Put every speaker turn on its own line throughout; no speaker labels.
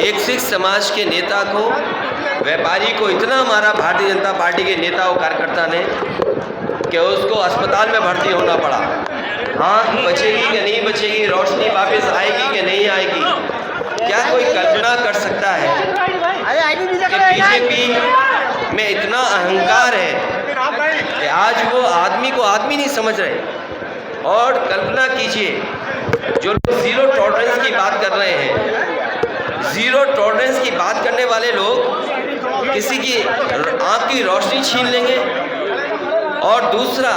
एक सिख समाज के नेता को, व्यापारी को इतना मारा भारतीय जनता पार्टी के नेता और कार्यकर्ता ने कि उसको अस्पताल में भर्ती होना पड़ा। आँख बचेगी कि नहीं बचेगी, रोशनी वापस आएगी कि नहीं आएगी, क्या कोई कल्पना कर सकता है कि बीजेपी में इतना अहंकार है कि आज वो आदमी को आदमी नहीं समझ रहे। और कल्पना कीजिए, जो लोग ज़ीरो टॉलरेंस की बात कर रहे हैं, ज़ीरो टॉलरेंस की बात करने वाले लोग किसी की आँख की रोशनी छीन लेंगे। और दूसरा,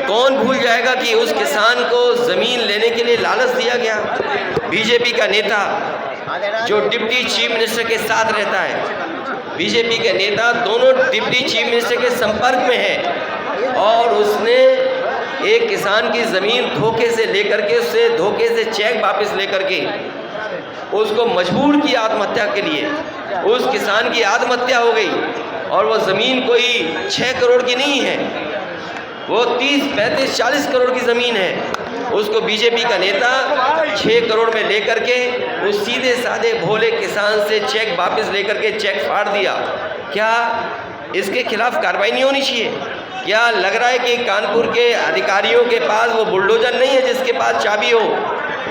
कौन भूल जाएगा कि उस किसान को ज़मीन लेने के लिए लालच दिया गया। बीजेपी का नेता जो डिप्टी चीफ मिनिस्टर के साथ रहता है, बीजेपी के नेता दोनों डिप्टी चीफ मिनिस्टर के संपर्क में है, और उसने एक किसान की ज़मीन धोखे से लेकर के, उससे धोखे से चेक वापस लेकर के उसको मजबूर किया आत्महत्या के लिए। उस किसान की आत्महत्या हो गई, और वो ज़मीन कोई 6 करोड़ की नहीं है, वो 30, 35, 40 करोड़ की ज़मीन है। उसको बीजेपी का नेता 6 करोड़ में लेकर के उस सीधे साधे भोले किसान से चेक वापस लेकर के चेक फाड़ दिया। क्या इसके खिलाफ कार्रवाई नहीं होनी चाहिए? क्या लग रहा है कि कानपुर के अधिकारियों के पास वो बुलडोजर नहीं है जिसके पास चाबी हो?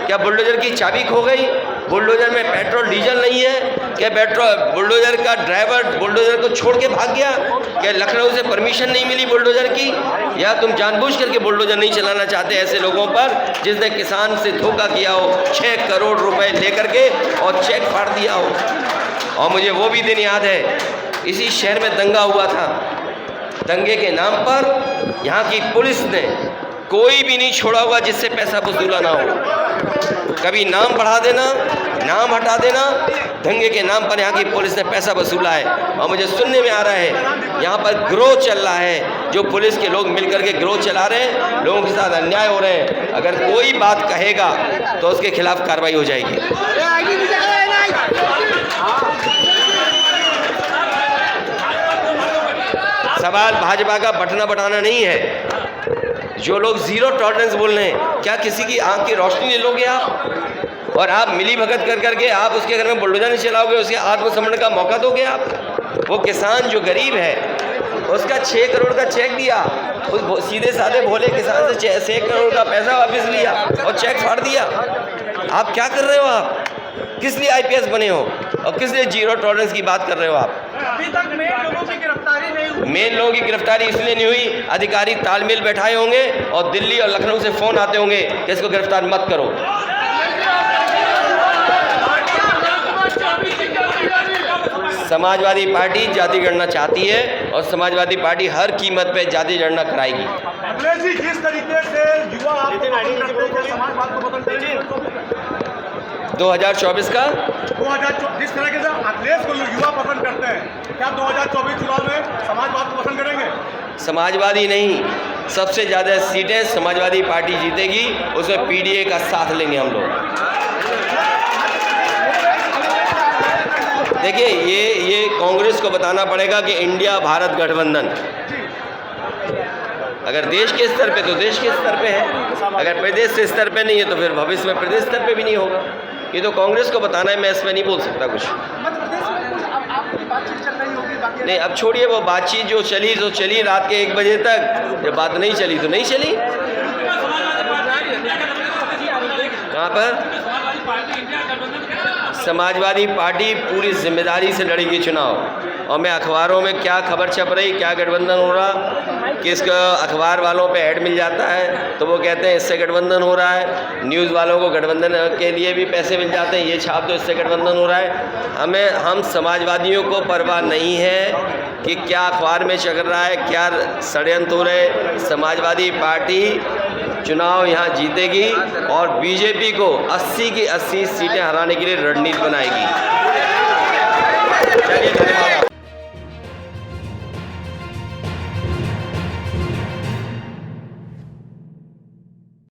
क्या बुलडोजर की चाबी खो गई? बुलडोजर में पेट्रोल डीजल नहीं है? क्या बुलडोजर का ड्राइवर बुलडोजर को छोड़ के भाग गया? क्या लखनऊ से परमिशन नहीं मिली बुलडोजर की? या तुम जानबूझ करके बुलडोजर नहीं चलाना चाहते ऐसे लोगों पर जिसने किसान से धोखा किया हो, 6 करोड़ रुपए लेकर के और चेक फाड़ दिया हो? और मुझे वो भी दिन याद है, इसी शहर में दंगा हुआ था। दंगे के नाम पर यहाँ की पुलिस ने कोई भी नहीं छोड़ा हुआ जिससे पैसा वसूला ना हो। कभी नाम बढ़ा देना, नाम हटा देना, दंगे के नाम पर यहाँ की पुलिस ने पैसा वसूला है। और मुझे सुनने में आ रहा है यहाँ पर गिरोह चल रहा है, जो पुलिस के लोग मिलकर के गिरोह चला रहे हैं, लोगों के साथ अन्याय हो रहे हैं। अगर कोई बात कहेगा तो उसके खिलाफ कार्रवाई हो जाएगी। सवाल भाजपा का बटना बटाना नहीं है। जो लोग ज़ीरो टॉलरेंस बोल रहे हैं, क्या किसी की आंख की रोशनी ले लोगे आप? और आप मिली भगत कर करके आप उसके घर में बुलडोजर नहीं चलाओगे, उसके आत्मसमरण का मौका दोगे आप? वो किसान जो गरीब है, उसका 6 करोड़ का चेक दिया, उस सीधे साधे भोले किसान से 6 करोड़ का पैसा वापस लिया और चेक फाड़ दिया। आप क्या कर रहे हो? आप किस लिए IPS बने हो और किस लिए ज़ीरो टॉलरेंस की बात कर रहे हो आप?
अभी तक मेन लोगों की गिरफ्तारी नहीं हुई।
मेन लोगों की गिरफ्तारी इसलिए नहीं हुई, अधिकारी तालमेल बैठाए होंगे और दिल्ली और लखनऊ से फ़ोन आते होंगे कि इसको गिरफ्तार मत करो। समाजवादी पार्टी जाति गणना चाहती है और समाजवादी पार्टी हर कीमत पे जाति गणना कराएगी।
अखिलेश जी, जिस तरीके से युवा आपको पसंद करते हैं, समाजवाद को पसंद करते हैं,
2024 का
2024 जिस तरीके से अखिलेश को युवा पसंद करते हैं, क्या 2024 चुनाव में समाजवाद को पसंद करेंगे?
समाजवादी नहीं, सबसे ज़्यादा सीटें समाजवादी पार्टी जीतेगी, उसमें PDA का साथ लेंगे हम लोग। देखिए, ये कांग्रेस को बताना पड़ेगा कि इंडिया भारत गठबंधन अगर देश के स्तर पे तो देश के स्तर पे है, अगर प्रदेश के स्तर पे नहीं है तो फिर भविष्य में प्रदेश स्तर पे भी नहीं होगा। ये तो कांग्रेस को बताना है, मैं इसमें नहीं बोल सकता कुछ। नहीं, अब छोड़िए वो बातचीत, जो चली तो चली रात के 1 बजे तक, जब बात नहीं चली तो नहीं चली। कहाँ पर? समाजवादी पार्टी पूरी जिम्मेदारी से लड़ेगी चुनाव। और मैं अखबारों में क्या खबर छप रही, क्या गठबंधन हो रहा, किसका अखबार वालों पे ऐड मिल जाता है तो वो कहते हैं इससे गठबंधन हो रहा है, न्यूज़ वालों को गठबंधन के लिए भी पैसे मिल जाते हैं, ये छाप तो इससे गठबंधन हो रहा है। हम समाजवादियों को परवाह नहीं है कि क्या अखबार में चल रहा है, क्या षड्यंत्र हो रहे। समाजवादी पार्टी चुनाव यहाँ जीतेगी और बीजेपी को 80 की 80 सीटें हराने के लिए रणनीति बनाएगी।